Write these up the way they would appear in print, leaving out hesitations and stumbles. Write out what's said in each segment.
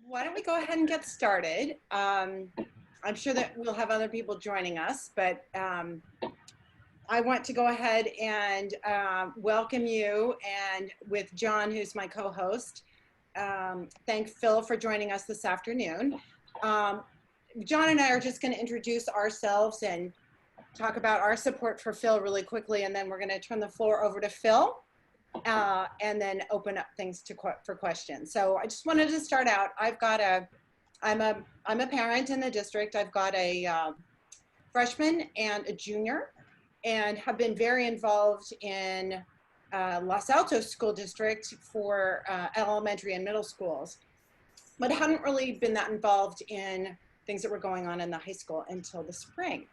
Why don't we go ahead and get started? I'm sure that we'll have other people joining us, but I want to go ahead and welcome you, and with John, who's my co-host, thank Phil for joining us this afternoon. Um, John and I are just going to introduce ourselves and talk about our support for Phil really quickly, and then we're going to turn the floor over to Phil. And then open up things for questions. So I just wanted to start out. I'm a parent in the district. I've got a freshman and a junior, and have been very involved in Los Altos School District for elementary and middle schools, but hadn't really been that involved in things that were going on in the high school until the spring.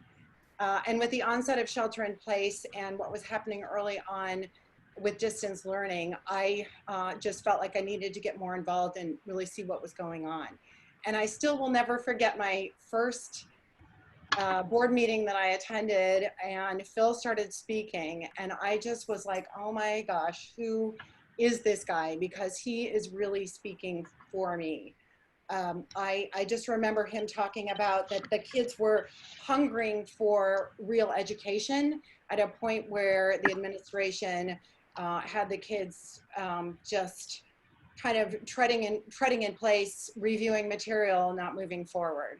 And with the onset of shelter in place and what was happening early on with distance learning, I just felt like I needed to get more involved and really see what was going on. And I still will never forget my first board meeting that I attended, and Phil started speaking, and I just was like, oh my gosh, who is this guy? Because he is really speaking for me. I just remember him talking about that the kids were hungering for real education at a point where the administration had the kids just kind of treading in place, reviewing material, not moving forward.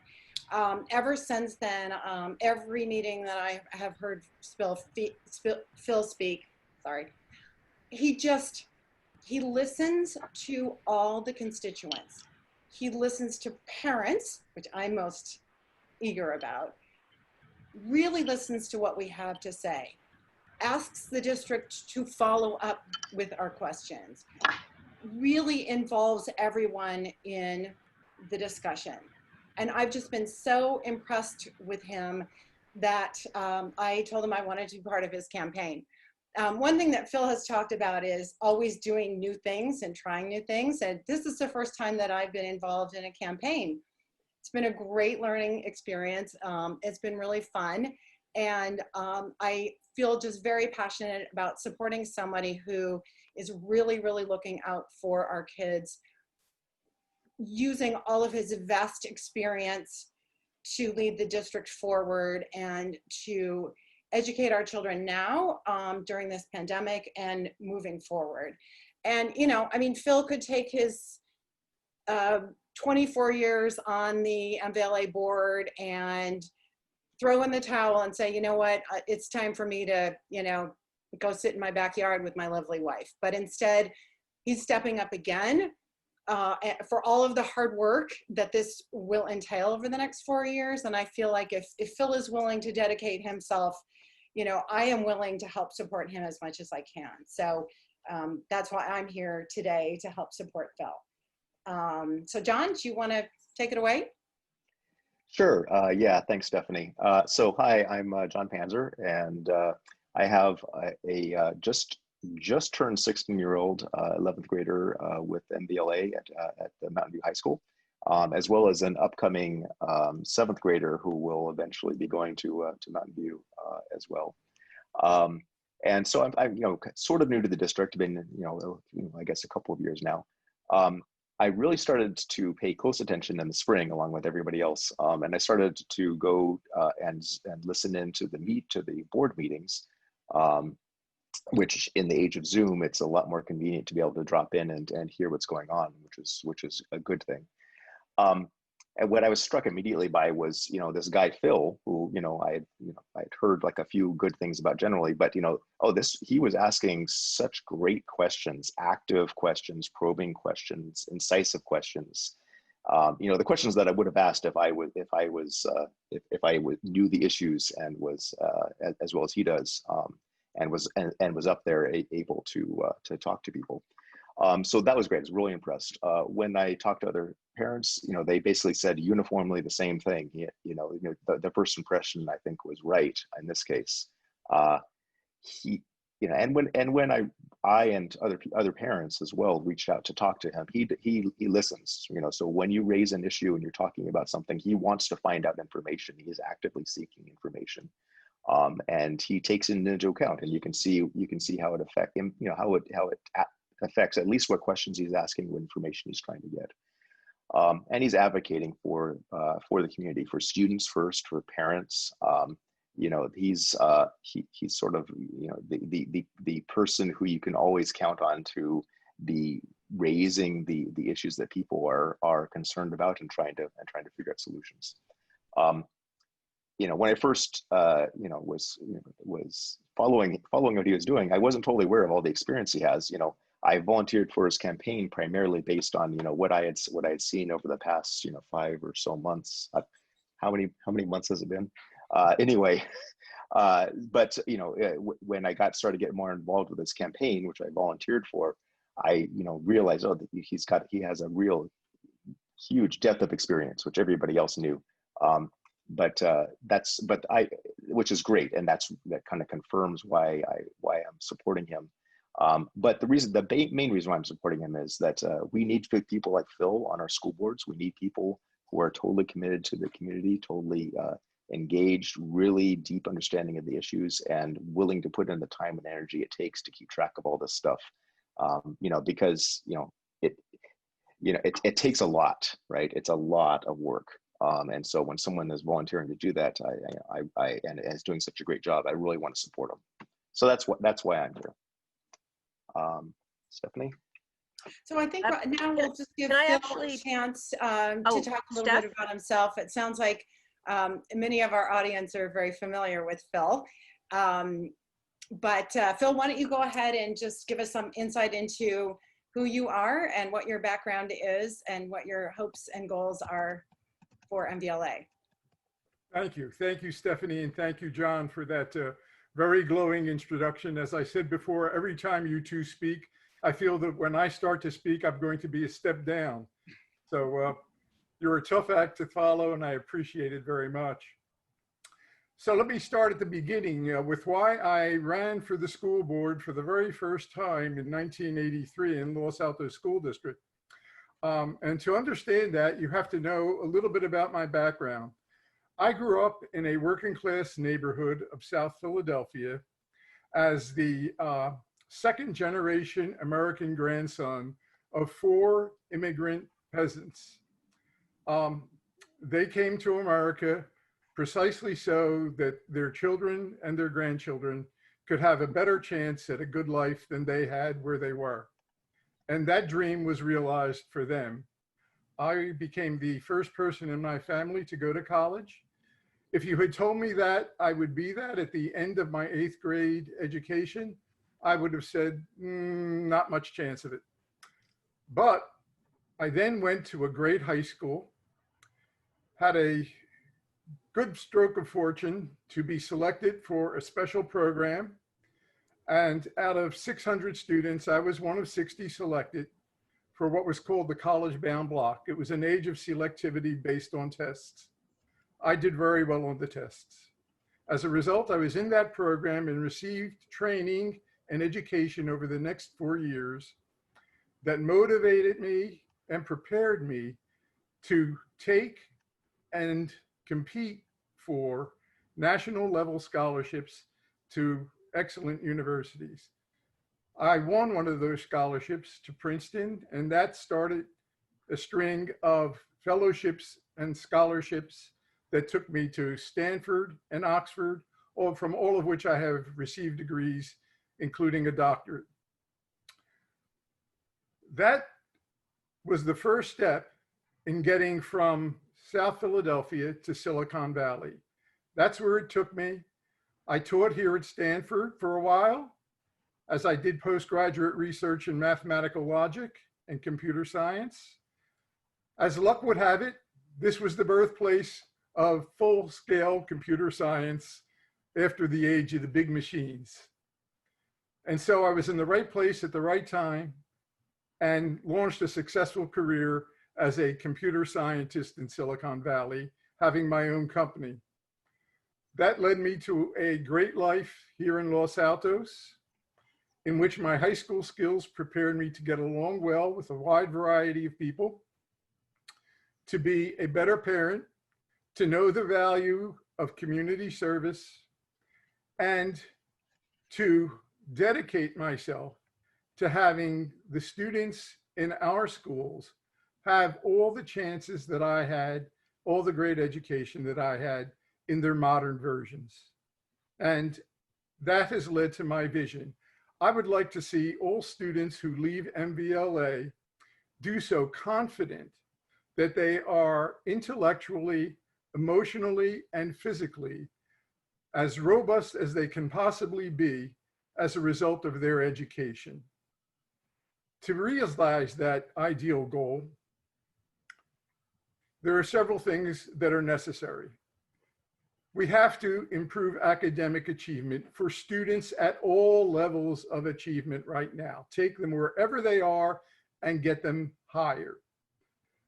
Ever since then, every meeting that I have heard Phil speak, sorry, he listens to all the constituents. He listens to parents, which I'm most eager about, really listens to what we have to say, asks the district to follow up with our questions, really involves everyone in the discussion. And I've just been so impressed with him that I told him I wanted to be part of his campaign. One thing that Phil has talked about is always doing new things and trying new things. And this is the first time that I've been involved in a campaign. It's been a great learning experience. It's been really fun. And I feel just very passionate about supporting somebody who is really, really looking out for our kids, using all of his vast experience to lead the district forward and to educate our children now during this pandemic and moving forward. And, you know, I mean, Phil could take his 24 years on the MVLA board and throw in the towel and say, you know what, it's time for me to, you know, go sit in my backyard with my lovely wife. But instead, he's stepping up again for all of the hard work that this will entail over the next 4 years. And I feel like if Phil is willing to dedicate himself, you know, I am willing to help support him as much as I can. So that's why I'm here today, to help support Phil. So John, do you want to take it away? Sure. Yeah, thanks, Stephanie. So hi, I'm John Panzer, and I have a just turned 16-year-old 11th grader with MVLA at the Mountain View High School, as well as an upcoming 7th grader who will eventually be going to Mountain View as well. And so I'm you know, sort of new to the district. Been I guess a couple of years now. I really started to pay close attention in the spring, along with everybody else, and I started to go and listen into the board meetings. Which in the age of Zoom, it's a lot more convenient to be able to drop in and hear what's going on, which is a good thing. And what I was struck immediately by was, you know, this guy Phil, who, I'd heard like a few good things about generally, but he was asking such great questions, active questions, probing questions, incisive questions. The questions that I would have asked if I knew the issues and was as well as he does. And was up there able to talk to people. So that was great. I was really impressed. When I talked to other parents, they basically said uniformly the same thing. The first impression, I think, was right in this case. And when I and other parents as well reached out to talk to him, he listens. So when you raise an issue and you're talking about something, he wants to find out information. He is actively seeking information. And he takes it into account, and you can see how it affects him, how it affects at least what questions he's asking, what information he's trying to get. And he's advocating for the community, for students first, for parents. You know, he's sort of, you know, the person who you can always count on to be raising the issues that people are concerned about and trying to figure out solutions. You know, when I first was following what he was doing, I wasn't totally aware of all the experience he has. You know, I volunteered for his campaign primarily based on, you know, what I had seen over the past, you know, 5 or so months. How many months has it been? Anyway, but you know, when I started getting more involved with this campaign, which I volunteered for, I, you know, realized, oh, he has a real huge depth of experience, which everybody else knew. Which is great, and that kind of confirms why I'm supporting him. But the main reason why I'm supporting him is that we need people like Phil on our school boards. We need people who are totally committed to the community, totally engaged, really deep understanding of the issues, and willing to put in the time and energy it takes to keep track of all this stuff. You know, because it takes a lot, right? It's a lot of work. And so when someone is volunteering to do that, and is doing such a great job, I really want to support them. So that's why I'm here. Stephanie? So I think now we'll just give Phil a chance to talk a little bit about himself. It sounds like many of our audience are very familiar with Phil. But Phil, why don't you go ahead and just give us some insight into who you are and what your background is and what your hopes and goals are for MVLA. Thank you, Stephanie, and thank you, John, for that very glowing introduction. As I said before, every time you two speak, I feel that when I start to speak, I'm going to be a step down. So you're a tough act to follow, and I appreciate it very much. So let me start at the beginning with why I ran for the school board for the very first time in 1983 in Los Altos School District. And to understand that, you have to know a little bit about my background. I grew up in a working class neighborhood of South Philadelphia as the second generation American grandson of 4 immigrant peasants. They came to America precisely so that their children and their grandchildren could have a better chance at a good life than they had where they were. And that dream was realized for them. I became the first person in my family to go to college. If you had told me that I would be that at the end of my 8th grade education, I would have said, not much chance of it. But I then went to a great high school, had a good stroke of fortune to be selected for a special program. And out of 600 students, I was one of 60 selected for what was called the college-bound block. It was an age of selectivity based on tests. I did very well on the tests. As a result, I was in that program and received training and education over the next 4 years that motivated me and prepared me to take and compete for national level scholarships to excellent universities. I won one of those scholarships to Princeton, and that started a string of fellowships and scholarships that took me to Stanford and Oxford, from all of which I have received degrees, including a doctorate. That was the first step in getting from South Philadelphia to Silicon Valley. That's where it took me. I taught here at Stanford for a while, as I did postgraduate research in mathematical logic and computer science. As luck would have it, this was the birthplace of full-scale computer science after the age of the big machines. And so I was in the right place at the right time and launched a successful career as a computer scientist in Silicon Valley, having my own company. That led me to a great life here in Los Altos, in which my high school skills prepared me to get along well with a wide variety of people, to be a better parent, to know the value of community service, and to dedicate myself to having the students in our schools have all the chances that I had, all the great education that I had in their modern versions. And that has led to my vision. I would like to see all students who leave MVLA do so confident that they are intellectually, emotionally, and physically as robust as they can possibly be as a result of their education. To realize that ideal goal, there are several things that are necessary. We have to improve academic achievement for students at all levels of achievement right now. Take them wherever they are and get them higher.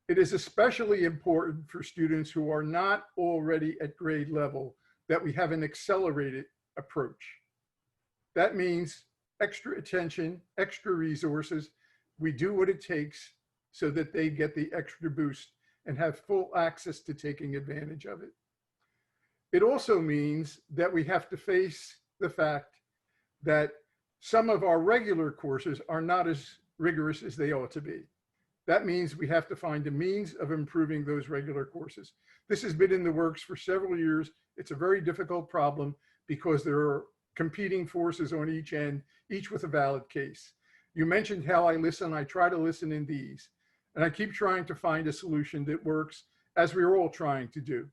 It is especially important for students who are not already at grade level that we have an accelerated approach. That means extra attention, extra resources. We do what it takes so that they get the extra boost and have full access to taking advantage of it. It also means that we have to face the fact that some of our regular courses are not as rigorous as they ought to be. That means we have to find a means of improving those regular courses. This has been in the works for several years. It's a very difficult problem because there are competing forces on each end, each with a valid case. You mentioned how I listen. I try to listen in these, and I keep trying to find a solution that works, as we're all trying to do.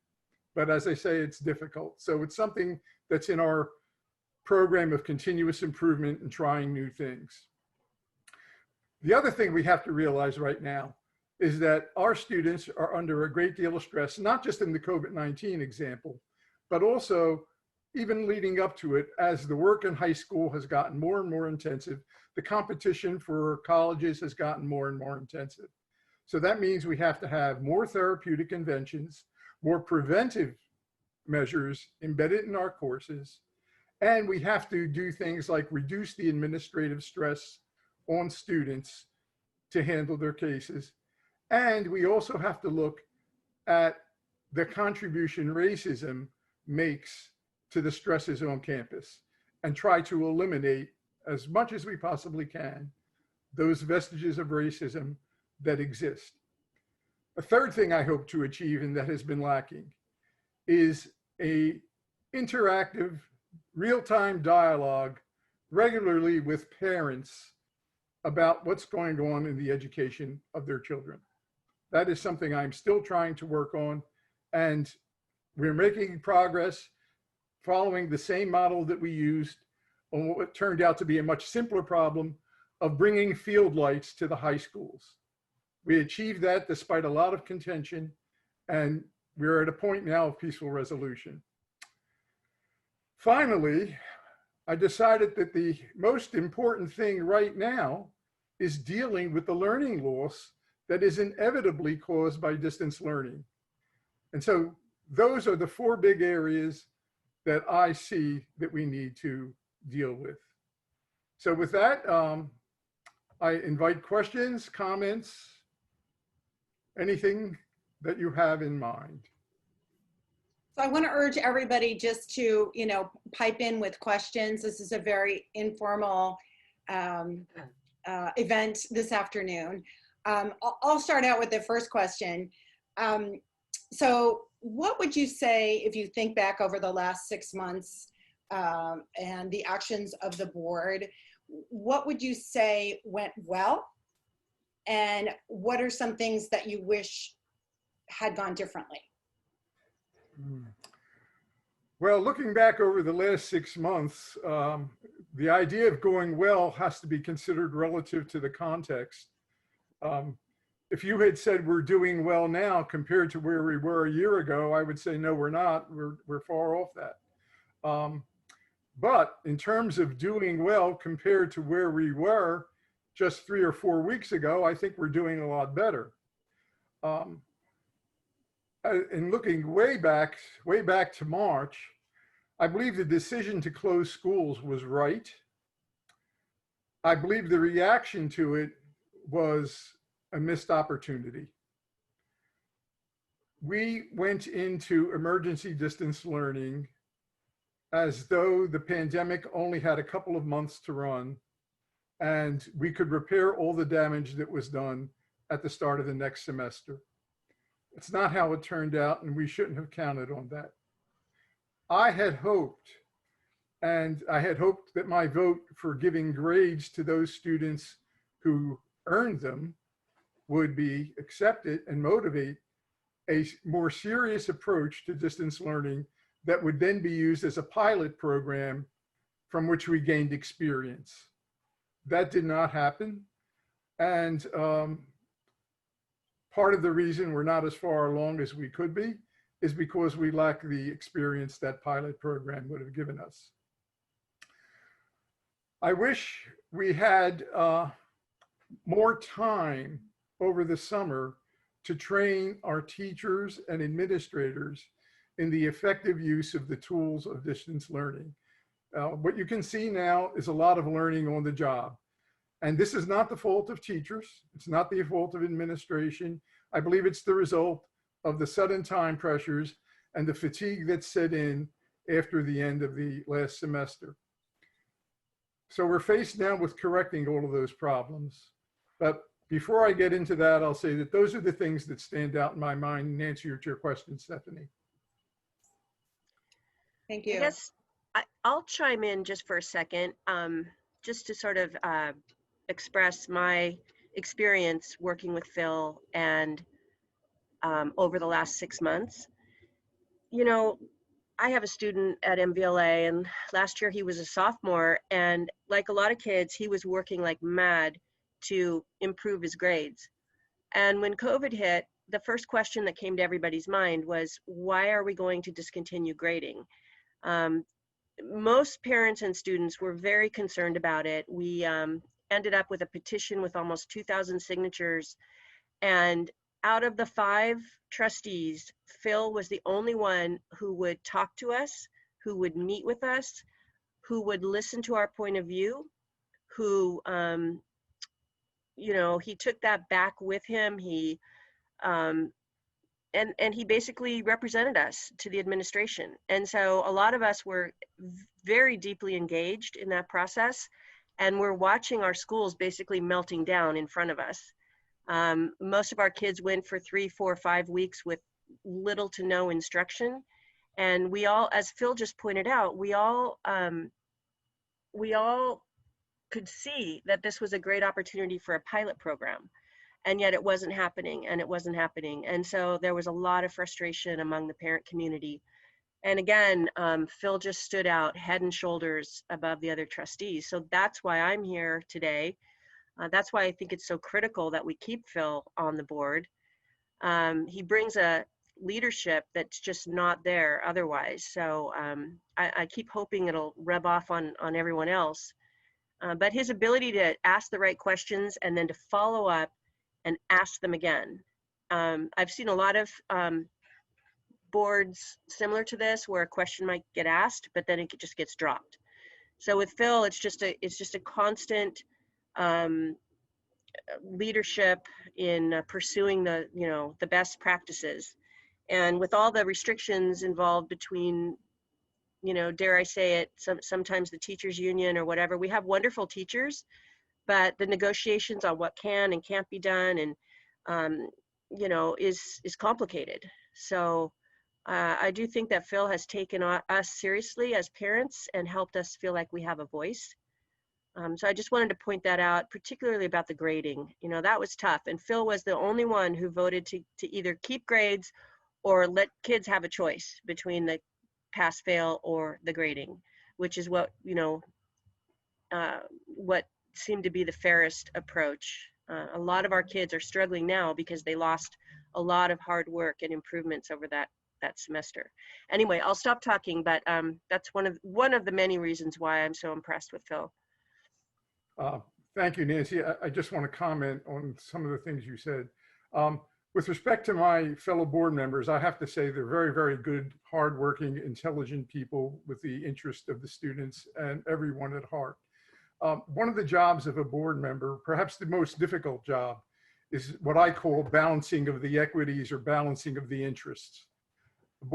But as I say, it's difficult. So it's something that's in our program of continuous improvement and trying new things. The other thing we have to realize right now is that our students are under a great deal of stress, not just in the COVID-19 example, but also even leading up to it, as the work in high school has gotten more and more intensive, the competition for colleges has gotten more and more intensive. So that means we have to have more therapeutic interventions, more preventive measures embedded in our courses, and we have to do things like reduce the administrative stress on students to handle their cases. And we also have to look at the contribution racism makes to the stresses on campus and try to eliminate, as much as we possibly can, those vestiges of racism that exist. A third thing I hope to achieve, and that has been lacking, is a interactive, real-time dialogue regularly with parents about what's going on in the education of their children. That is something I'm still trying to work on, and we're making progress following the same model that we used on what turned out to be a much simpler problem of bringing field lights to the high schools. We achieved that despite a lot of contention, and we're at a point now of peaceful resolution. Finally, I decided that the most important thing right now is dealing with the learning loss that is inevitably caused by distance learning. And so those are the four big areas that I see that we need to deal with. So with that, I invite questions, comments, anything that you have in mind. So I want to urge everybody just to, pipe in with questions. This is a very informal event this afternoon. I'll start out with the first question. So what would you say, if you think back over the last 6 months and the actions of the board, what would you say went well? And what are some things that you wish had gone differently? Well, looking back over the last 6 months, the idea of going well has to be considered relative to the context. If you had said we're doing well now compared to where we were a year ago, I would say, no, we're not. We're far off that. But in terms of doing well compared to where we were just 3 or 4 weeks ago, I think we're doing a lot better. And looking way back to March, I believe the decision to close schools was right. I believe the reaction to it was a missed opportunity. We went into emergency distance learning as though the pandemic only had a couple of months to run and we could repair all the damage that was done at the start of the next semester. It's not how it turned out, and we shouldn't have counted on that. I had hoped that my vote for giving grades to those students who earned them would be accepted and motivate a more serious approach to distance learning that would then be used as a pilot program from which we gained experience. That did not happen. And part of the reason we're not as far along as we could be is because we lack the experience that pilot program would have given us. I wish we had more time over the summer to train our teachers and administrators in the effective use of the tools of distance learning. What you can see now is a lot of learning on the job. And this is not the fault of teachers. It's not the fault of administration. I believe it's the result of the sudden time pressures and the fatigue that set in after the end of the last semester. So we're faced now with correcting all of those problems. But before I get into that, I'll say that those are the things that stand out in my mind and answer to your question, Stephanie. Thank you. I guess I'll chime in just for a second, just to sort of express my experience working with Phil and over the last 6 months. You know, I have a student at MVLA, and last year he was a sophomore, and like a lot of kids, he was working like mad to improve his grades. And when COVID hit, the first question that came to everybody's mind was, why are we going to discontinue grading? Most parents and students were very concerned about it. We ended up with a petition with almost 2,000 signatures. And out of the 5 trustees, Phil was the only one who would talk to us, who would meet with us, who would listen to our point of view, who, you know, he took that back with him. He, and he basically represented us to the administration. And so a lot of us were very deeply engaged in that process, and we're watching our schools basically melting down in front of us. Most of our kids went for 3, 4, 5 weeks with little to no instruction. And we all, as Phil just pointed out, we all could see that this was a great opportunity for a pilot program. And yet it wasn't happening, and it wasn't happening. And so there was a lot of frustration among the parent community. And again, Phil just stood out head and shoulders above the other trustees. So that's why I'm here today. That's why I think it's so critical that we keep Phil on the board. He brings a leadership that's just not there otherwise. So I keep hoping it'll rub off on everyone else. But his ability to ask the right questions and then to follow up and ask them again. I've seen a lot of boards similar to this where a question might get asked, but then it just gets dropped. So with Phil, it's just a constant leadership in pursuing the best practices. And with all the restrictions involved between, dare I say it, sometimes the teachers union or whatever, we have wonderful teachers, but the negotiations on what can and can't be done and, is complicated. So I do think that Phil has taken us seriously as parents and helped us feel like we have a voice. So I just wanted to point that out, particularly about the grading. That was tough. And Phil was the only one who voted to either keep grades or let kids have a choice between the pass fail or the grading, which is what, what seemed to be the fairest approach. A lot of our kids are struggling now because they lost a lot of hard work and improvements over that semester. Anyway, I'll stop talking, but that's one of the many reasons why I'm so impressed with Phil. Thank you, Nancy. I just want to comment on some of the things you said. With respect to my fellow board members, I have to say they're very, very good, hardworking, intelligent people with the interest of the students and everyone at heart. One of the jobs of a board member, perhaps the most difficult job, is what I call balancing of the equities or balancing of the interests. A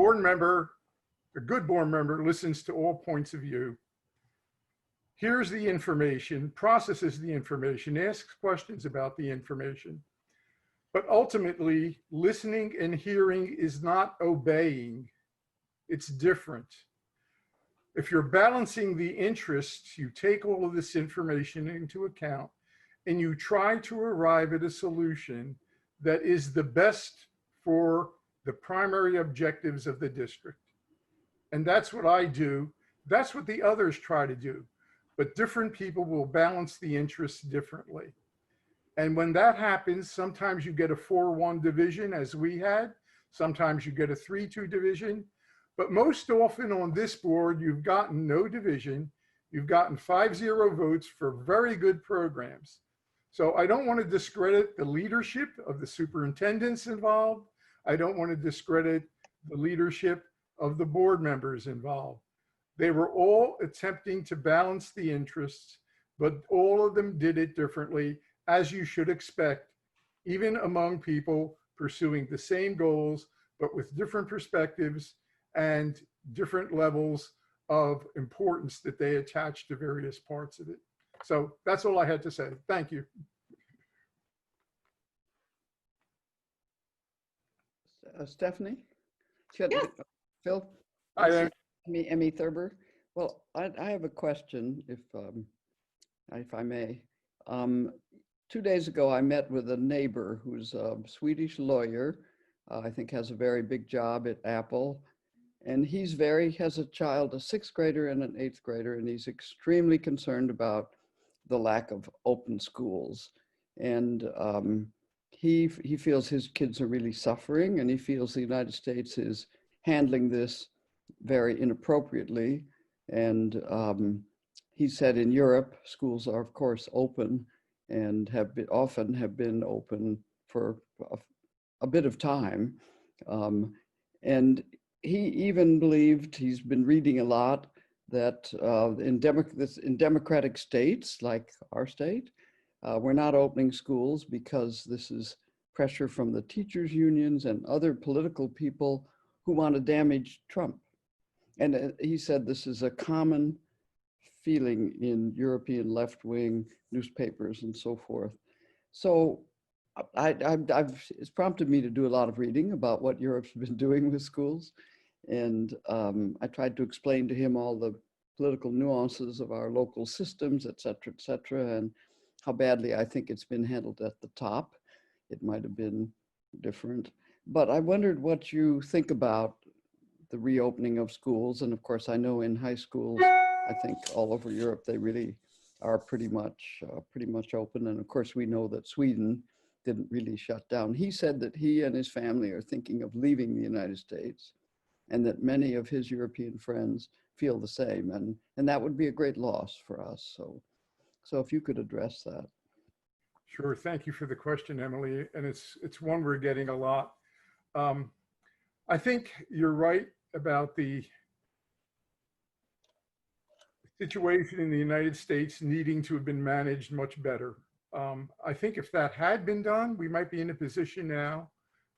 good board member listens to all points of view, hears the information, processes the information, asks questions about the information. But ultimately, listening and hearing is not obeying. It's different. If you're balancing the interests, you take all of this information into account and you try to arrive at a solution that is the best for the primary objectives of the district. And that's what I do. That's what the others try to do. But different people will balance the interests differently. And when that happens, sometimes you get a 4-1 division as we had. Sometimes you get a 3-2 division. But most often on this board, you've gotten no division. You've gotten 5-0 votes for very good programs. So I don't want to discredit the leadership of the superintendents involved. I don't want to discredit the leadership of the board members involved. They were all attempting to balance the interests, but all of them did it differently, as you should expect, even among people pursuing the same goals, but with different perspectives and different levels of importance that they attach to various parts of it. So that's all I had to say. Thank you. Stephanie? Yes. Phil? I Emmy Thurber. Well, I have a question, if I may. 2 days ago, I met with a neighbor who's a Swedish lawyer. I think has a very big job at Apple. And he has a child, a 6th grader and an 8th grader, and he's extremely concerned about the lack of open schools. And he feels his kids are really suffering, and he feels the United States is handling this very inappropriately. And he said in Europe, schools are of course open and often have been open for a bit of time. And he even believed, he's been reading a lot, that in democratic states like our state, we're not opening schools because this is pressure from the teachers' unions and other political people who want to damage Trump. And he said this is a common feeling in European left-wing newspapers and so forth. So it's prompted me to do a lot of reading about what Europe's been doing with schools. And I tried to explain to him all the political nuances of our local systems, et cetera, and how badly I think it's been handled at the top. It might have been different. But I wondered what you think about the reopening of schools. And of course, I know in high schools, I think all over Europe, they really are pretty much open. And of course, we know that Sweden didn't really shut down. He said that he and his family are thinking of leaving the United States, and that many of his European friends feel the same. And that would be a great loss for us. So if you could address that. Sure. Thank you for the question, Emily. And it's one we're getting a lot. I think you're right about the situation in the United States needing to have been managed much better. I think if that had been done, we might be in a position now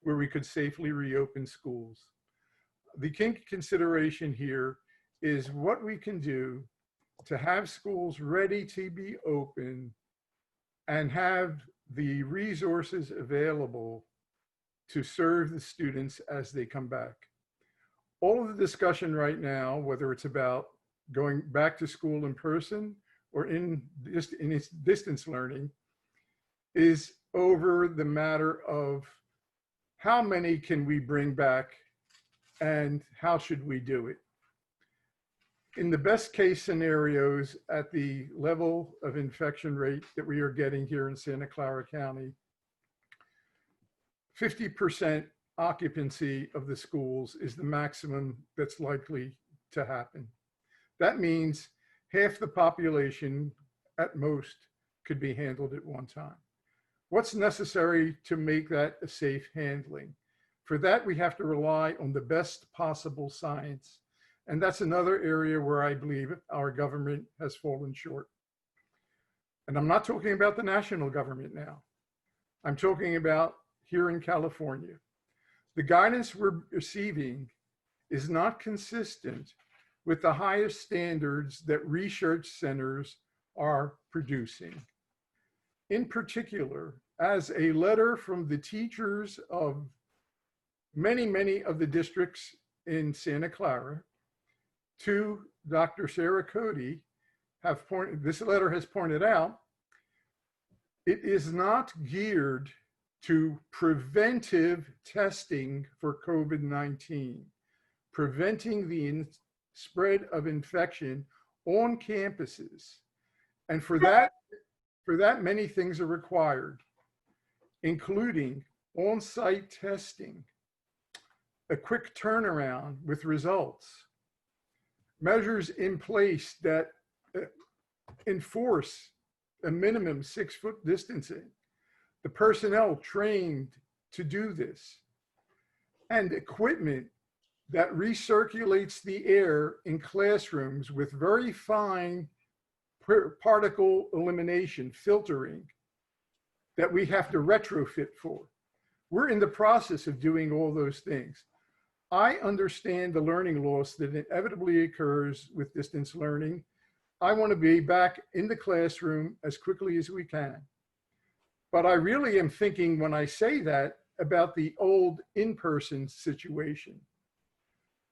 where we could safely reopen schools. The key consideration here is what we can do to have schools ready to be open and have the resources available to serve the students as they come back. All of the discussion right now, whether it's about going back to school in person or in distance learning, is over the matter of how many can we bring back and how should we do it. In the best case scenarios, at the level of infection rate that we are getting here in Santa Clara County, 50% occupancy of the schools is the maximum that's likely to happen. That means half the population at most could be handled at one time. What's necessary to make that a safe handling? For that, we have to rely on the best possible science. And that's another area where I believe our government has fallen short. And I'm not talking about the national government now. I'm talking about here in California. The guidance we're receiving is not consistent with the highest standards that research centers are producing. In particular, as a letter from the teachers of many of the districts in Santa Clara to Dr. Sarah Cody this letter has pointed out, it is not geared to preventive testing for COVID-19, preventing the spread of infection on campuses. And for that, many things are required, including on-site testing, a quick turnaround with results, measures in place that enforce a minimum 6-foot distancing, the personnel trained to do this, and equipment that recirculates the air in classrooms with very fine particle elimination, filtering, that we have to retrofit for. We're in the process of doing all those things. I understand the learning loss that inevitably occurs with distance learning. I want to be back in the classroom as quickly as we can. But I really am thinking when I say that about the old in-person situation.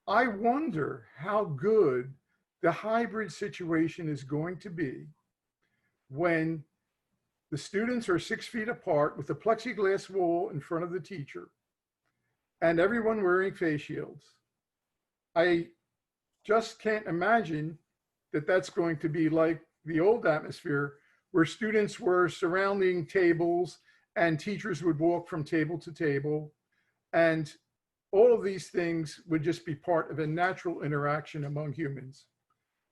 I wonder how good the hybrid situation is going to be when the students are 6 feet apart with a plexiglass wall in front of the teacher and everyone wearing face shields. I just can't imagine that that's going to be like the old atmosphere where students were surrounding tables and teachers would walk from table to table, and all of these things would just be part of a natural interaction among humans,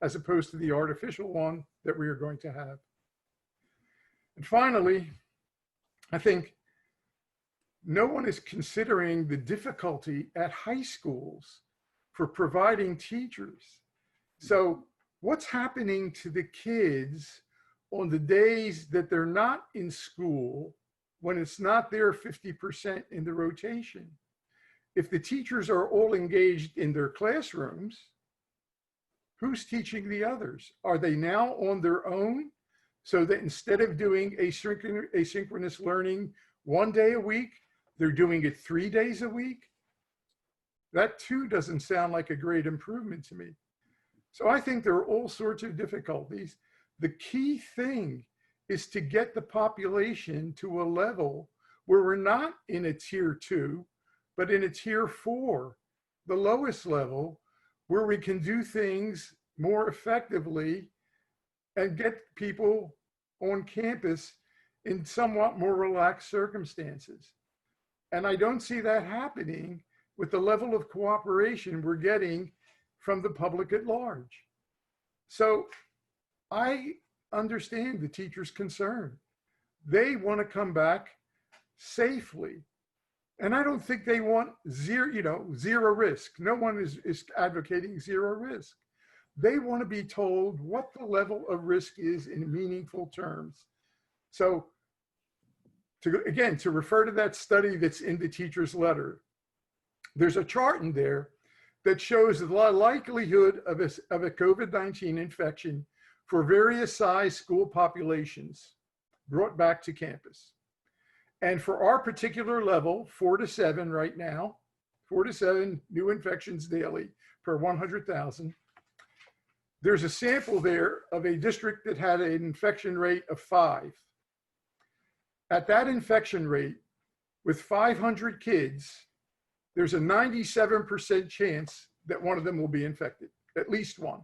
as opposed to the artificial one that we are going to have. And finally, I think no one is considering the difficulty at high schools for providing teachers. So what's happening to the kids on the days that they're not in school when it's not there 50% in the rotation? If the teachers are all engaged in their classrooms, who's teaching the others? Are they now on their own so that instead of doing asynchronous learning 1 day a week, they're doing it 3 days a week? That too doesn't sound like a great improvement to me. So I think there are all sorts of difficulties. The key thing is to get the population to a level where we're not in a tier 2, but in a tier 4, the lowest level, where we can do things more effectively and get people on campus in somewhat more relaxed circumstances. And I don't see that happening with the level of cooperation we're getting from the public at large. So I understand the teachers' concern. They want to come back safely. And I don't think they want zero risk. No one is advocating zero risk. They want to be told what the level of risk is in meaningful terms. So to refer to that study that's in the teacher's letter, there's a chart in there that shows the likelihood of a COVID-19 infection for various size school populations brought back to campus. And for our particular level, 4 to 7 right now, 4 to 7 new infections daily per 100,000. There's a sample there of a district that had an infection rate of 5. At that infection rate, with 500 kids, there's a 97% chance that one of them will be infected, at least one.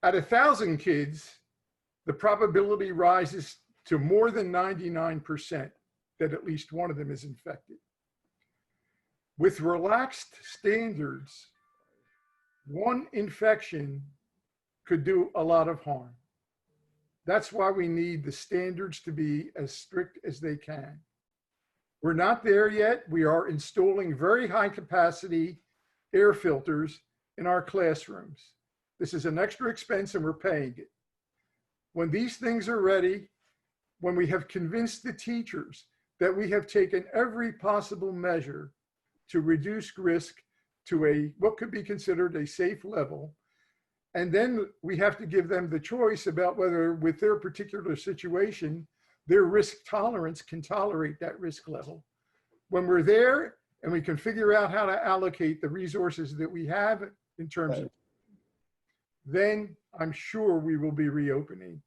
At 1,000 kids, the probability rises to more than 99% that at least one of them is infected. With relaxed standards, one infection could do a lot of harm. That's why we need the standards to be as strict as they can. We're not there yet. We are installing very high capacity air filters in our classrooms. This is an extra expense and we're paying it. When these things are ready, when we have convinced the teachers that we have taken every possible measure to reduce risk to what could be considered a safe level, and then we have to give them the choice about whether with their particular situation, their risk tolerance can tolerate that risk level. When we're there and we can figure out how to allocate the resources that we have in terms of, then I'm sure we will be reopening.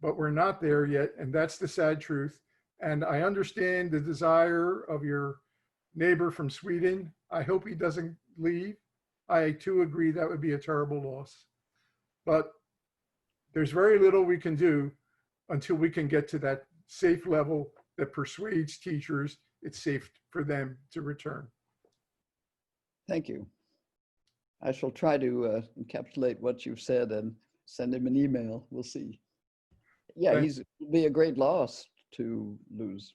But we're not there yet, and that's the sad truth. And I understand the desire of your neighbor from Sweden. I hope he doesn't leave. I too agree that would be a terrible loss. But there's very little we can do until we can get to that safe level that persuades teachers it's safe for them to return. Thank you. I shall try to encapsulate what you've said and send him an email. We'll see. Yeah, it'll be a great loss to lose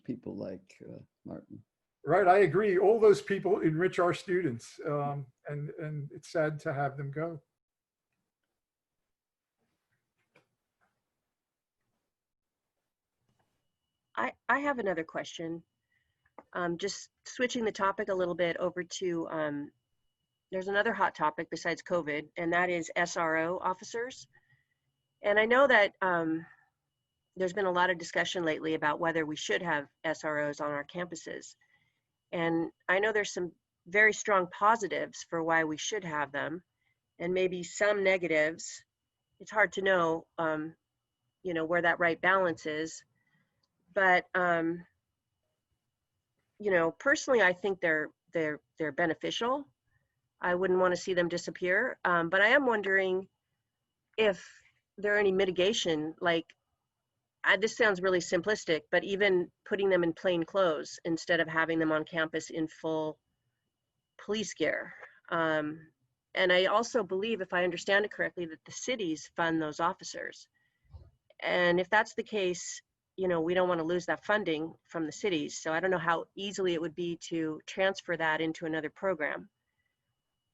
people like Martin. Right, I agree. All those people enrich our students, and it's sad to have them go. I have another question. Just switching the topic a little bit over to, there's another hot topic besides COVID, and that is SRO officers. And I know that there's been a lot of discussion lately about whether we should have SROs on our campuses. And I know there's some very strong positives for why we should have them, and maybe some negatives. It's hard to know, you know, where that right balance is. But you know, personally, I think they're beneficial. I wouldn't want to see them disappear. But I am wondering if there are any mitigation, like, this sounds really simplistic, but even putting them in plain clothes instead of having them on campus in full police gear. And I also believe, if I understand it correctly, that the cities fund those officers. And if that's the case, you know, we don't want to lose that funding from the cities. So I don't know how easily it would be to transfer that into another program.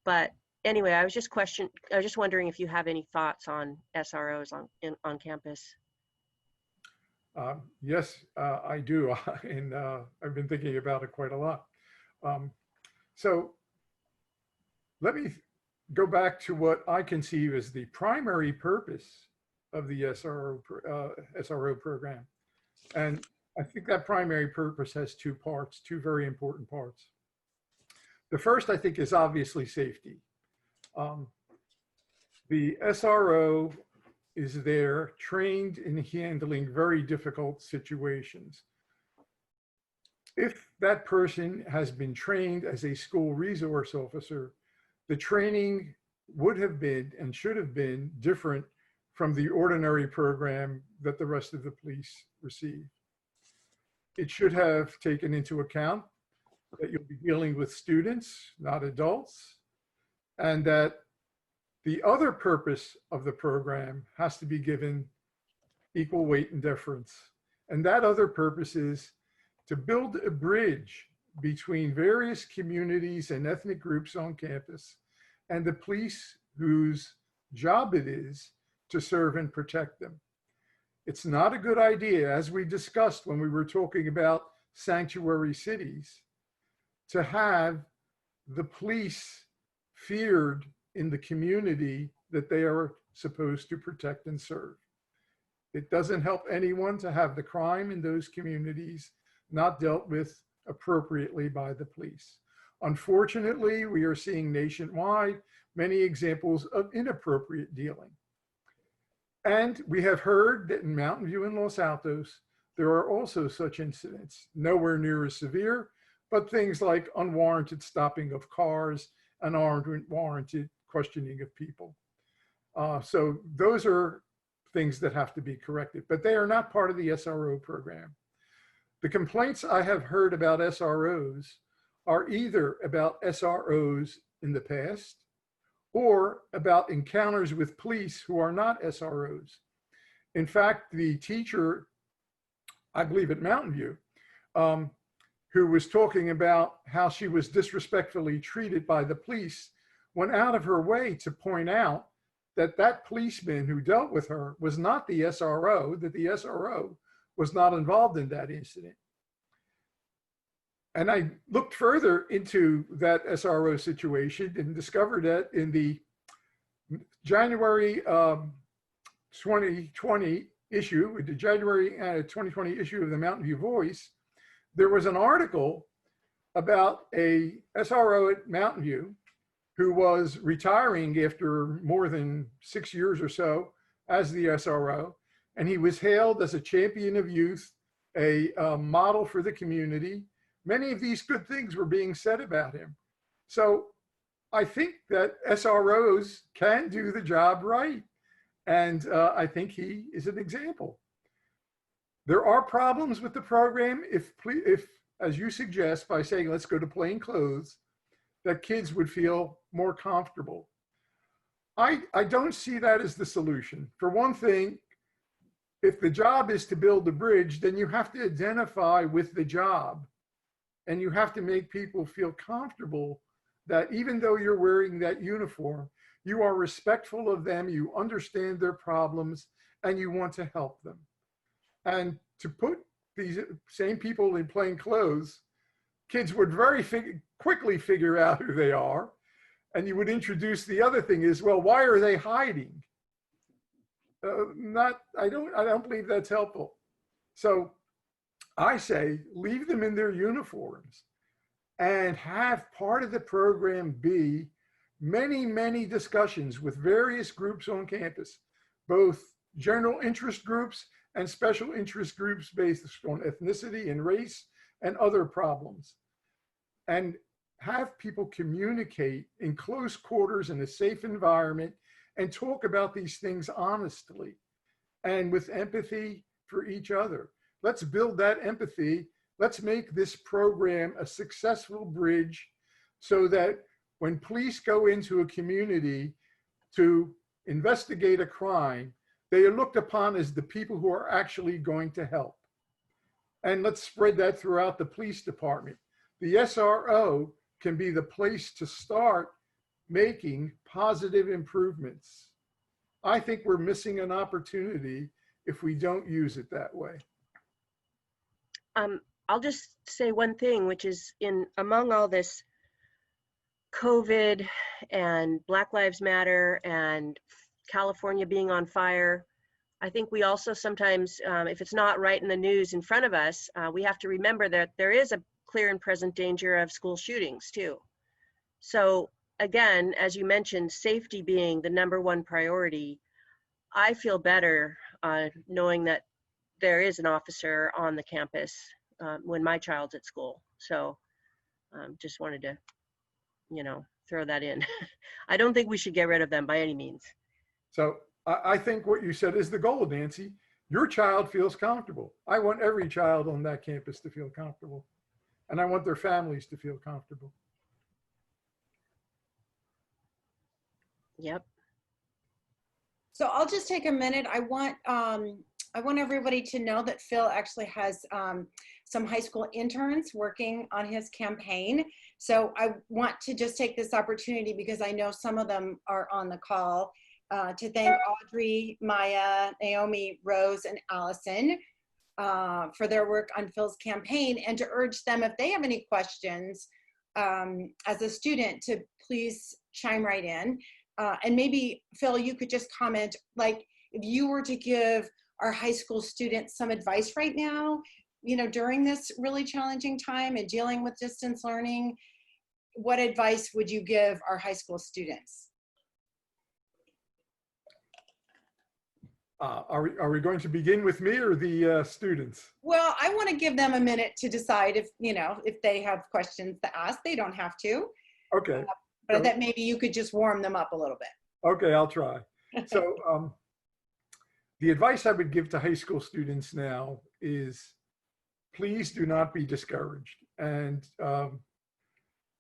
But anyway, I was just wondering if you have any thoughts on SROs on campus. Yes, I do. And I've been thinking about it quite a lot. So let me go back to what I conceive as the primary purpose of the SRO program. And I think that primary purpose has two parts, two very important parts. The first, I think, is obviously safety. The SRO is there trained in handling very difficult situations. If that person has been trained as a school resource officer, the training would have been and should have been different from the ordinary program that the rest of the police receive. It should have taken into account that you'll be dealing with students, not adults, and that the other purpose of the program has to be given equal weight and deference. And that other purpose is to build a bridge between various communities and ethnic groups on campus and the police whose job it is to serve and protect them. It's not a good idea, as we discussed when we were talking about sanctuary cities, to have the police feared in the community that they are supposed to protect and serve. It doesn't help anyone to have the crime in those communities not dealt with appropriately by the police. Unfortunately, we are seeing nationwide many examples of inappropriate dealing. And we have heard that in Mountain View and Los Altos, there are also such incidents, nowhere near as severe, but things like unwarranted stopping of cars and unwarranted questioning of people. So those are things that have to be corrected, but they are not part of the SRO program. The complaints I have heard about SROs are either about SROs in the past or about encounters with police who are not SROs. In fact, the teacher, I believe at Mountain View, who was talking about how she was disrespectfully treated by the police, went out of her way to point out that that policeman who dealt with her was not the SRO, that the SRO was not involved in that incident. And I looked further into that SRO situation and discovered that in the January 2020 issue, the January 2020 issue of the Mountain View Voice, there was an article about a SRO at Mountain View who was retiring after more than 6 years or so as the SRO. And he was hailed as a champion of youth, a model for the community. Many of these good things were being said about him. So I think that SROs can do the job right. And I think he is an example. There are problems with the program if, as you suggest, by saying, let's go to plain clothes, that kids would feel more comfortable. I don't see that as the solution. For one thing, if the job is to build a bridge, then you have to identify with the job. And you have to make people feel comfortable that even though you're wearing that uniform, you are respectful of them, you understand their problems, and you want to help them. And to put these same people in plain clothes, kids would very quickly figure out who they are. And you would introduce the other thing is, well, why are they hiding? I don't believe that's helpful. So I say, leave them in their uniforms and have part of the program be many, many discussions with various groups on campus, both general interest groups and special interest groups based on ethnicity and race and other problems. And have people communicate in close quarters in a safe environment and talk about these things honestly and with empathy for each other. Let's build that empathy. Let's make this program a successful bridge so that when police go into a community to investigate a crime, they are looked upon as the people who are actually going to help. And let's spread that throughout the police department. The SRO can be the place to start making positive improvements. I think we're missing an opportunity if we don't use it that way. I'll just say one thing, which is among all this COVID and Black Lives Matter and California being on fire, I think we also sometimes, if it's not right in the news in front of us, we have to remember that there is a clear and present danger of school shootings too. So again, as you mentioned, safety being the #1 priority, I feel better knowing that there is an officer on the campus when my child's at school. So just wanted to, throw that in. I don't think we should get rid of them by any means. So I think what you said is the goal, Nancy. Your child feels comfortable. I want every child on that campus to feel comfortable. And I want their families to feel comfortable. Yep. So I'll just take a minute. I want everybody to know that Phil actually has some high school interns working on his campaign. So I want to just take this opportunity, because I know some of them are on the call, to thank Audrey, Maya, Naomi, Rose, and Allison for their work on Phil's campaign, and to urge them, if they have any questions as a student, to please chime right in. And maybe, Phil, you could just comment, like, if you were to give our high school students some advice right now, during this really challenging time and dealing with distance learning, what advice would you give our high school students? Are we going to begin with me or the students? Well, I want to give them a minute to decide if they have questions to ask. They don't have to. Okay. But that maybe you could just warm them up a little bit. Okay, I'll try. So the advice I would give to high school students now is, please do not be discouraged. And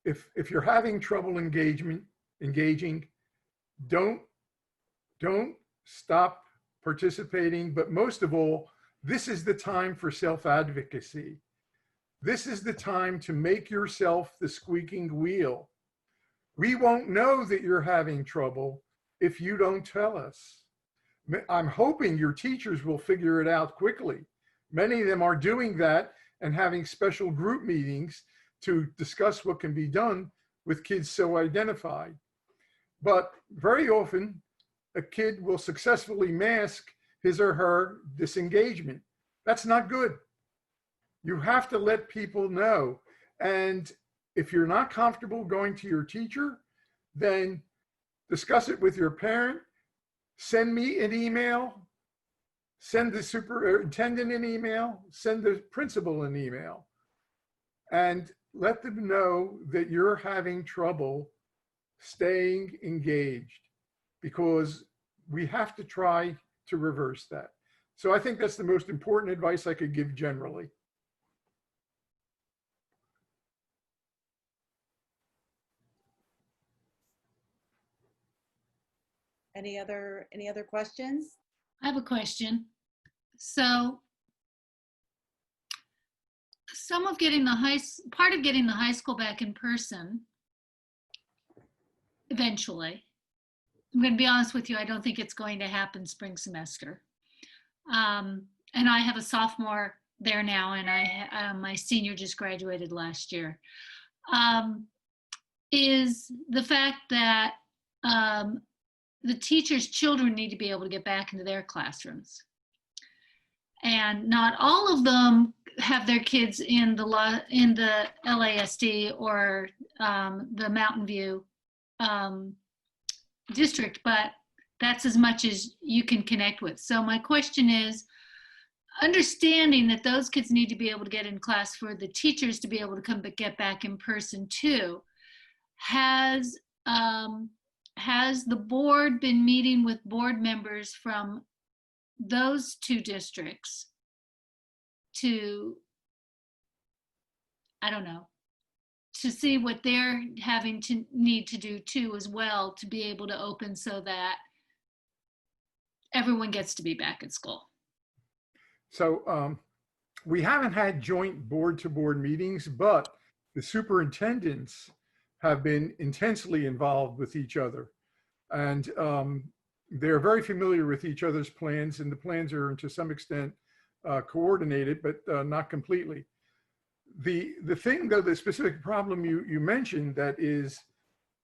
if you're having trouble engaging, don't stop participating. But most of all, this is the time for self-advocacy. This is the time to make yourself the squeaking wheel. We won't know that you're having trouble if you don't tell us. I'm hoping your teachers will figure it out quickly. Many of them are doing that and having special group meetings to discuss what can be done with kids so identified. But very often, a kid will successfully mask his or her disengagement. That's not good. You have to let people know. And if you're not comfortable going to your teacher, then discuss it with your parent, send me an email, send the superintendent an email, send the principal an email, and let them know that you're having trouble staying engaged, because we have to try to reverse that. So I think that's the most important advice I could give generally. Any other questions? I have a question. So part of getting the high school back in person, eventually, I'm going to be honest with you, I don't think it's going to happen spring semester. And I have a sophomore there now, and my senior just graduated last year. Is the fact that the teachers' children need to be able to get back into their classrooms. And not all of them have their kids in the LASD or the Mountain View district, but that's as much as you can connect with. So my question is, understanding that those kids need to be able to get in class for the teachers to be able to get back in person too, has the board been meeting with board members from those two districts to, I don't know, to see what they're having to need to do too as well to be able to open so that everyone gets to be back at school? So we haven't had joint board-to-board meetings, but the superintendents have been intensely involved with each other. And they're very familiar with each other's plans, and the plans are to some extent coordinated, but not completely. The thing though, the specific problem you mentioned, that is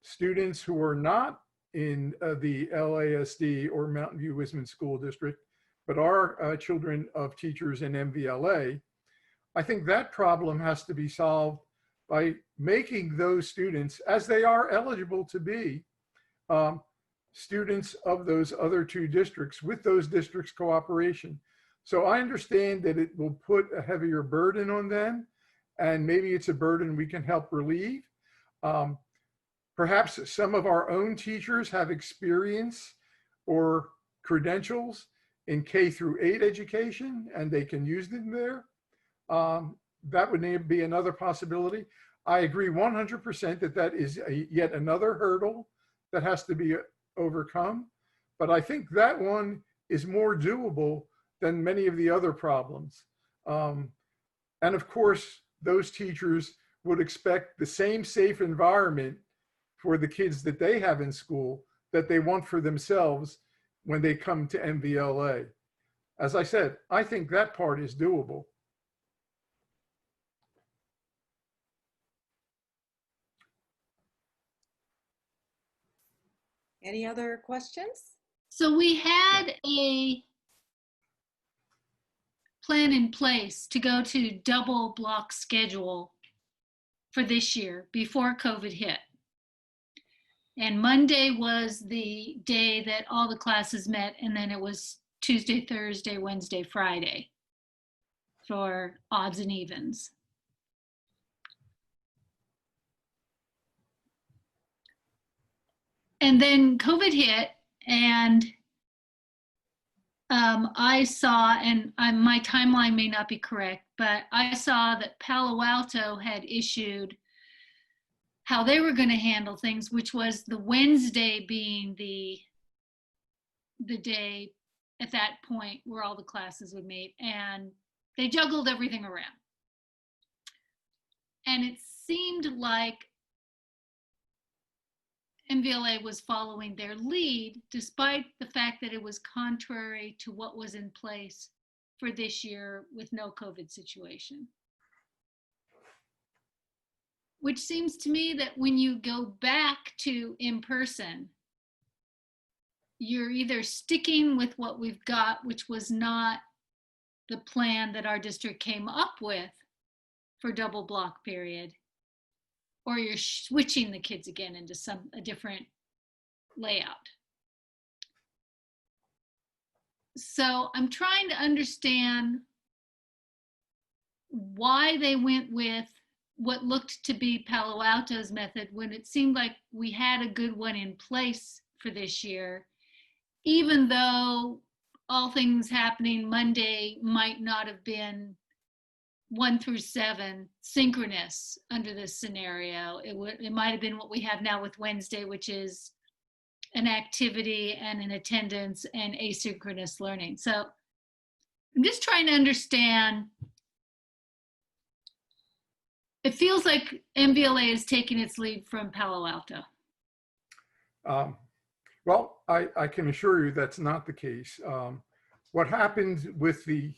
students who are not in the LASD or Mountain View Wisman School District, but are children of teachers in MVLA, I think that problem has to be solved by making those students, as they are eligible to be, students of those other two districts with those districts' cooperation. So I understand that it will put a heavier burden on them, and maybe it's a burden we can help relieve. Perhaps some of our own teachers have experience or credentials in K-8 education, and they can use them there. That would be another possibility. I agree 100% that that is yet another hurdle that has to be overcome. But I think that one is more doable than many of the other problems. And of course, those teachers would expect the same safe environment for the kids that they have in school that they want for themselves when they come to MVLA. As I said, I think that part is doable. Any other questions? So we had a plan in place to go to double block schedule for this year before COVID hit. And Monday was the day that all the classes met, and then it was Tuesday, Thursday, Wednesday, Friday for odds and evens. And then COVID hit, and I saw, and my timeline may not be correct, but I saw that Palo Alto had issued how they were going to handle things, which was the Wednesday being the day at that point where all the classes would meet, and they juggled everything around. And it seemed like MVLA was following their lead, despite the fact that it was contrary to what was in place for this year with no COVID situation. Which seems to me that when you go back to in person, you're either sticking with what we've got, which was not the plan that our district came up with for double block period, or you're switching the kids again into a different layout. So I'm trying to understand why they went with what looked to be Palo Alto's method when it seemed like we had a good one in place for this year, even though all things happening, Monday might not have been 1 through 7 synchronous under this scenario. It might have been what we have now with Wednesday, which is an activity and an attendance and asynchronous learning. So I'm just trying to understand. It feels like MVLA is taking its lead from Palo Alto. Well, I can assure you that's not the case. What happened with the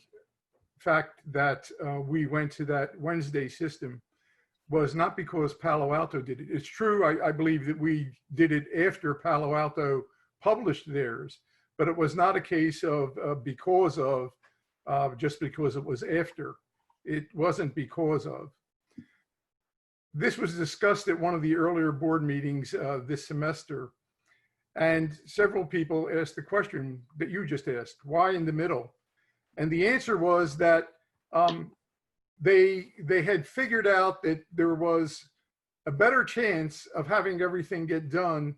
fact that we went to that Wednesday system was not because Palo Alto did it. It's true, I believe that we did it after Palo Alto published theirs, but it was not a case of because of, just because it was after. It wasn't because of. This was discussed at one of the earlier board meetings this semester, and several people asked the question that you just asked, why in the middle? And the answer was that they had figured out that there was a better chance of having everything get done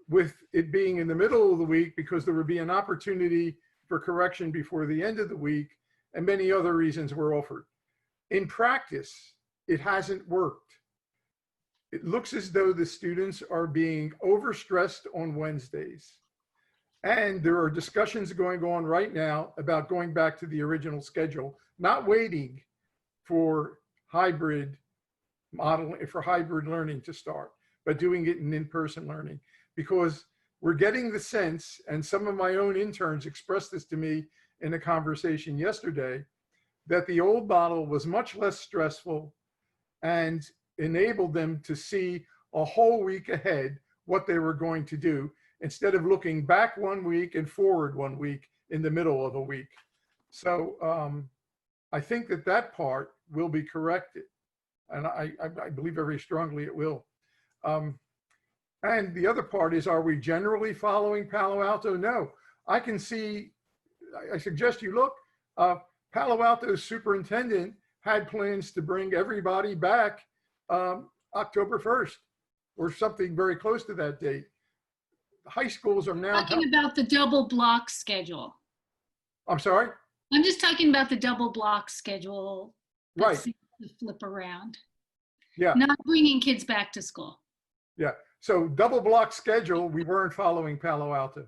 with it being in the middle of the week, because there would be an opportunity for correction before the end of the week, and many other reasons were offered. In practice, it hasn't worked. It looks as though the students are being overstressed on Wednesdays. And there are discussions going on right now about going back to the original schedule, not waiting for hybrid model, for hybrid learning to start, but doing it in in-person learning. Because we're getting the sense, and some of my own interns expressed this to me in a conversation yesterday, that the old model was much less stressful and enabled them to see a whole week ahead what they were going to do, instead of looking back 1 week and forward 1 week in the middle of a week. So I think that that part will be corrected. And I believe very strongly it will. And the other part is, are we generally following Palo Alto? No. I can see, I suggest you look, Palo Alto's superintendent had plans to bring everybody back October 1st or something very close to that date. High schools are now Talking about the double block schedule. I'm sorry? I'm just talking about the double block schedule. Right. To flip around. Yeah. Not bringing kids back to school. Yeah. So double block schedule, we weren't following Palo Alto.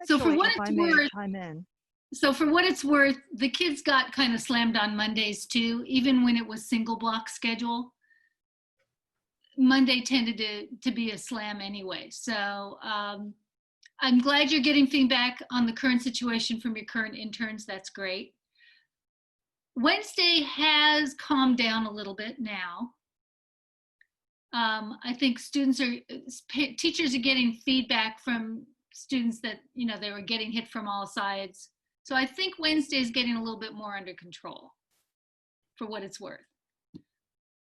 So for Actually, what if it's I may worth, chime in. So for what it's worth, the kids got kind of slammed on Mondays too, even when it was single block schedule. Monday tended to be a slam anyway. So I'm glad you're getting feedback on the current situation from your current interns. That's great. Wednesday has calmed down a little bit now. I think teachers are getting feedback from students that, you know, they were getting hit from all sides. So I think Wednesday is getting a little bit more under control, for what it's worth.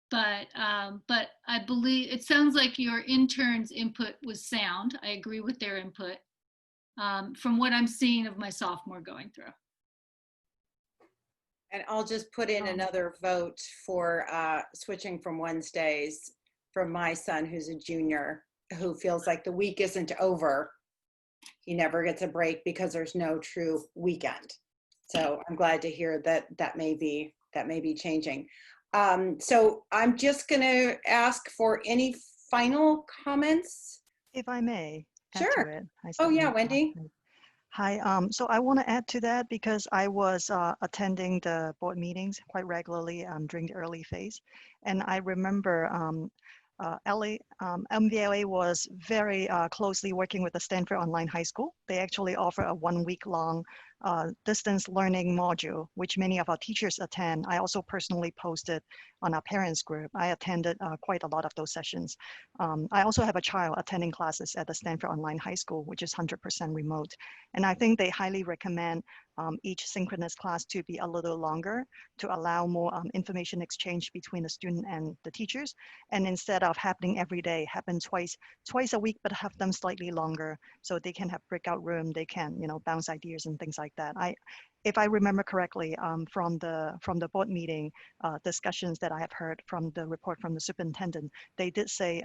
But I believe it sounds like your interns' input was sound. I agree with their input from what I'm seeing of my sophomore going through. And I'll just put in another vote for switching from Wednesdays for my son, who's a junior, who feels like the week isn't over. He never gets a break because there's no true weekend. So I'm glad to hear that that may be changing. So I'm just going to ask for any final comments. If I may add Sure. to it. Oh yeah, Wendy. Hi, so I want to add to that because I was attending the board meetings quite regularly during the early phase. And I remember MVLA was very closely working with the Stanford Online High School. They actually offer a 1 week long distance learning module, which many of our teachers attend. I also personally posted on our parents group. I attended quite a lot of those sessions. I also have a child attending classes at the Stanford Online High School, which is 100% remote. And I think they highly recommend each synchronous class to be a little longer to allow more information exchange between the student and the teachers. And instead of happening every day, happen twice a week, but have them slightly longer so they can have breakout room, they can, bounce ideas and things like that. If I remember correctly, from the board meeting discussions that I have heard from the report from the superintendent, they did say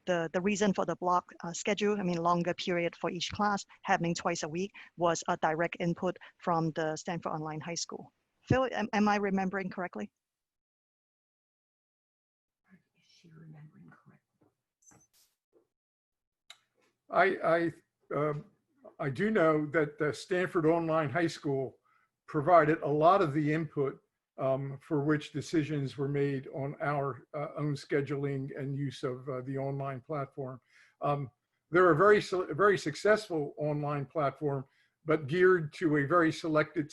the reason for the block schedule, longer period for each class, happening twice a week, was a direct input from the Stanford Online High School. Phil, am I remembering correctly? I do know that the Stanford Online High School provided a lot of the input for which decisions were made on our own scheduling and use of the online platform. They're a very successful online platform, but geared to a very selected,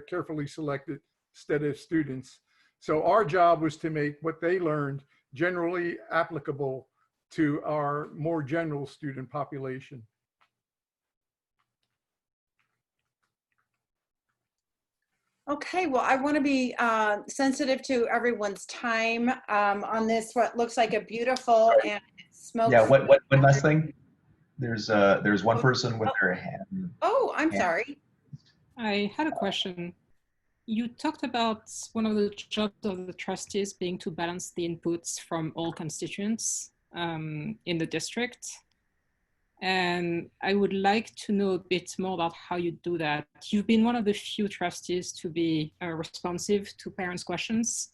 carefully selected set of students. So our job was to make what they learned generally applicable to our more general student population. Okay, well, I want to be sensitive to everyone's time on this, what looks like a beautiful and smoke. Yeah, one last thing. There's one person with their hand. Oh, I'm sorry. I had a question. You talked about one of the jobs of the trustees being to balance the inputs from all constituents in the district. And I would like to know a bit more about how you do that. You've been one of the few trustees to be responsive to parents' questions.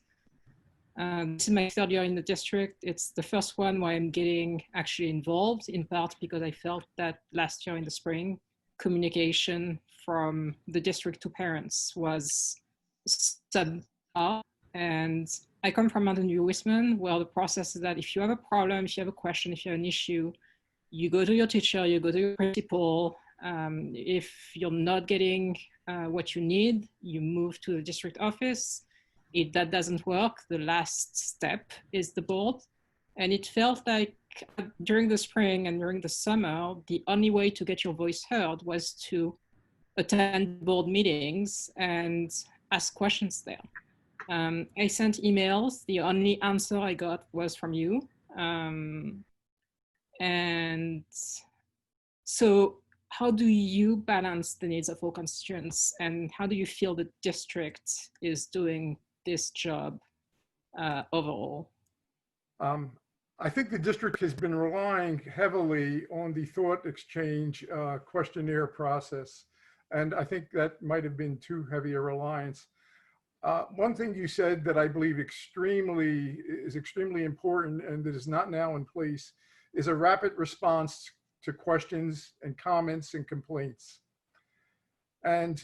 This is my third year in the district. It's the first one where I'm getting actually involved, in part because I felt that last year in the spring, communication from the district to parents was subpar. And I come from Mountain View Wisman, where the process is that if you have a problem, if you have a question, if you have an issue, you go to your teacher, you go to your principal. If you're not getting what you need, you move to the district office. If that doesn't work, the last step is the board. And it felt like during the spring and during the summer, the only way to get your voice heard was to attend board meetings and ask questions there. I sent emails. The only answer I got was from you. And so how do you balance the needs of all constituents, and how do you feel the district is doing this job overall? I think the district has been relying heavily on the thought exchange questionnaire process. And I think that might have been too heavy a reliance. One thing you said that I believe is extremely important and that is not now in place is a rapid response to questions and comments and complaints. And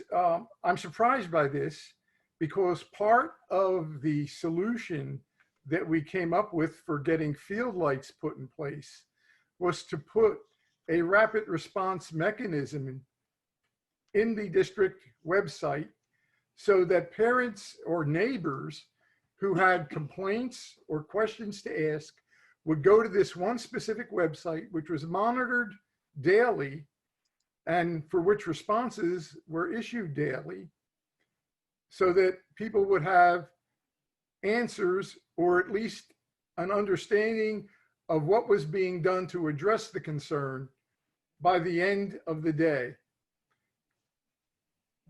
I'm surprised by this because part of the solution that we came up with for getting field lights put in place was to put a rapid response mechanism in the district website so that parents or neighbors who had complaints or questions to ask would go to this one specific website, which was monitored daily and for which responses were issued daily, so that people would have answers or at least an understanding of what was being done to address the concern by the end of the day.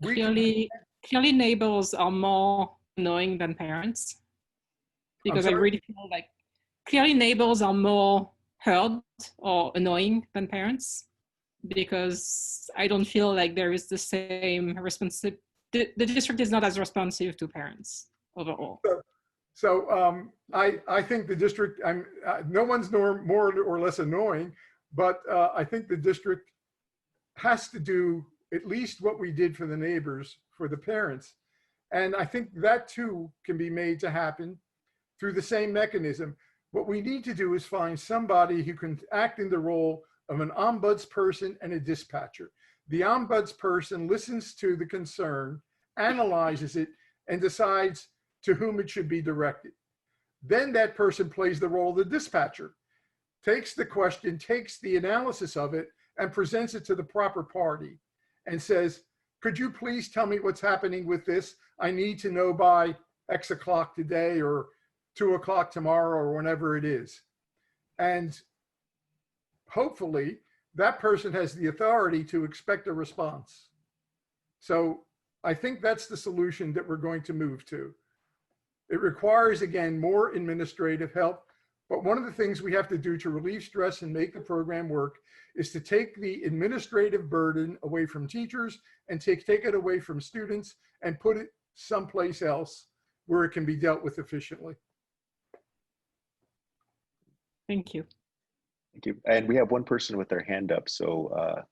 Clearly neighbors are more annoying than parents, because I really feel like clearly neighbors are more heard or annoying than parents, because I don't feel like there is the same responsive. The district is not as responsive to parents overall. So I think the district, no one's more or less annoying, but I think the district has to do at least what we did for the neighbors, for the parents. And I think that too can be made to happen through the same mechanism. What we need to do is find somebody who can act in the role of an ombudsperson and a dispatcher. The ombudsperson listens to the concern, analyzes it, and decides to whom it should be directed. Then that person plays the role of the dispatcher, takes the question, takes the analysis of it, and presents it to the proper party and says, could you please tell me what's happening with this? I need to know by X o'clock today or 2 o'clock tomorrow or whenever it is. And hopefully that person has the authority to expect a response. So I think that's the solution that we're going to move to. It requires, again, more administrative help. But one of the things we have to do to relieve stress and make the program work is to take the administrative burden away from teachers and take it away from students and put it someplace else where it can be dealt with efficiently. Thank you. Thank you. And we have one person with their hand up. So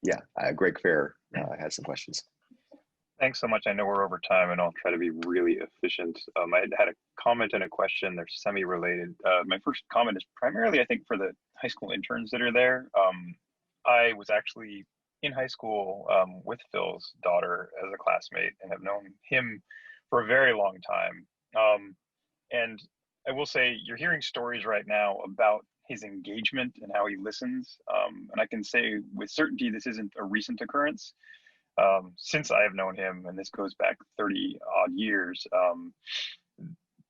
yeah, Greg Fair has some questions. Thanks so much. I know we're over time and I'll try to be really efficient. I had a comment and a question. They're semi-related. My first comment is primarily, I think, for the high school interns that are there. I was actually in high school with Phil's daughter as a classmate and have known him for a very long time. And I will say you're hearing stories right now about his engagement and how he listens. And I can say with certainty, this isn't a recent occurrence. Since I have known him, and this goes back 30 odd years,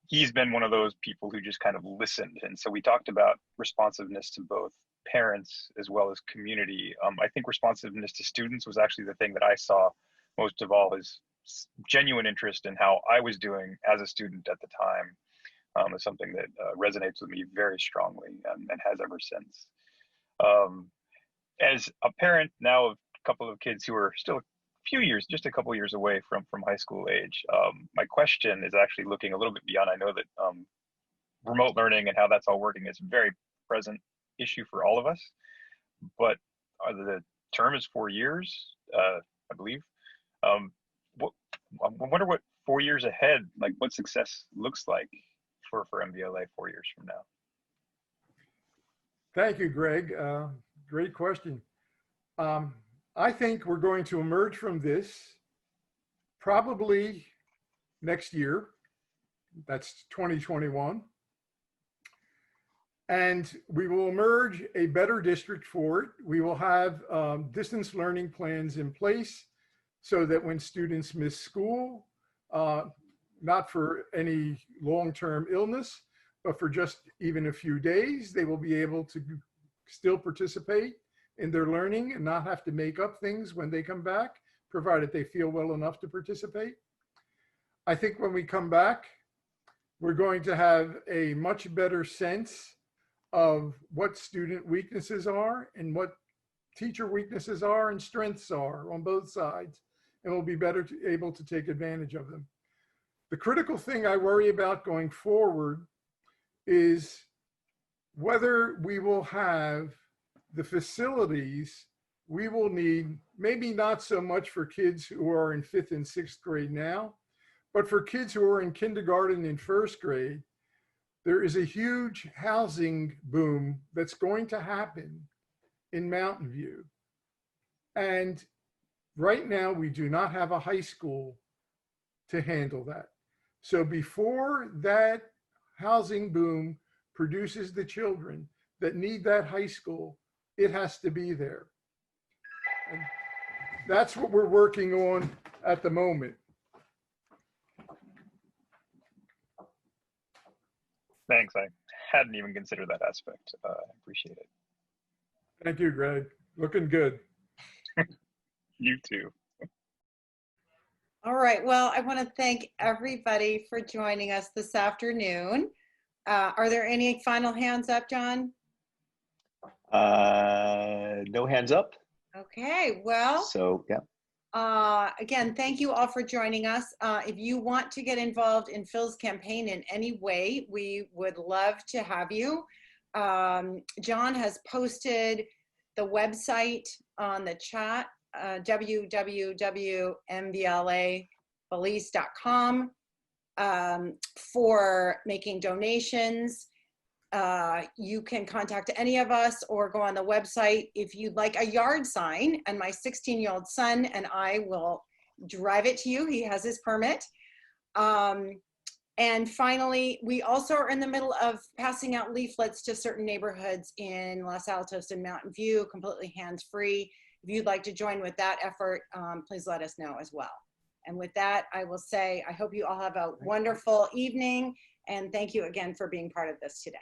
he's been one of those people who just kind of listened. And so we talked about responsiveness to both parents as well as community. I think responsiveness to students was actually the thing that I saw most of all, his genuine interest in how I was doing as a student at the time is something that resonates with me very strongly and has ever since. As a parent now of a couple of kids who are still just a couple years away from high school age. My question is actually looking a little bit beyond. I know that remote learning and how that's all working is a very present issue for all of us, but the term is 4 years, I believe. I wonder what 4 years ahead, like what success looks like for MVLA 4 years from now. Thank you, Greg. Great question. I think we're going to emerge from this probably next year. That's 2021. And we will emerge a better district for it. We will have distance learning plans in place so that when students miss school, not for any long-term illness, but for just even a few days, they will be able to still participate in their learning and not have to make up things when they come back, provided they feel well enough to participate. I think when we come back, we're going to have a much better sense of what student weaknesses are and what teacher weaknesses are and strengths are on both sides, and we'll be better able to take advantage of them. The critical thing I worry about going forward is whether we will have the facilities we will need, maybe not so much for kids who are in 5th and 6th grade now, but for kids who are in kindergarten and 1st grade. There is a huge housing boom that's going to happen in Mountain View. And right now we do not have a high school to handle that. So before that housing boom produces the children that need that high school, it has to be there. And that's what we're working on at the moment. Thanks. I hadn't even considered that aspect. I appreciate it. Thank you, Greg. Looking good. You too. All right. Well, I want to thank everybody for joining us this afternoon. Are there any final hands up, John? No hands up. Okay. Well, so yeah. Again, thank you all for joining us. If you want to get involved in Phil's campaign in any way, we would love to have you. John has posted the website on the chat, www.mvlapolice.com, for making donations. You can contact any of us or go on the website. If you'd like a yard sign, and my 16-year-old son and I will drive it to you. He has his permit. And finally, we also are in the middle of passing out leaflets to certain neighborhoods in Los Altos and Mountain View, completely hands-free. If you'd like to join with that effort, please let us know as well. And with that, I will say, I hope you all have a wonderful evening, and thank you again for being part of this today.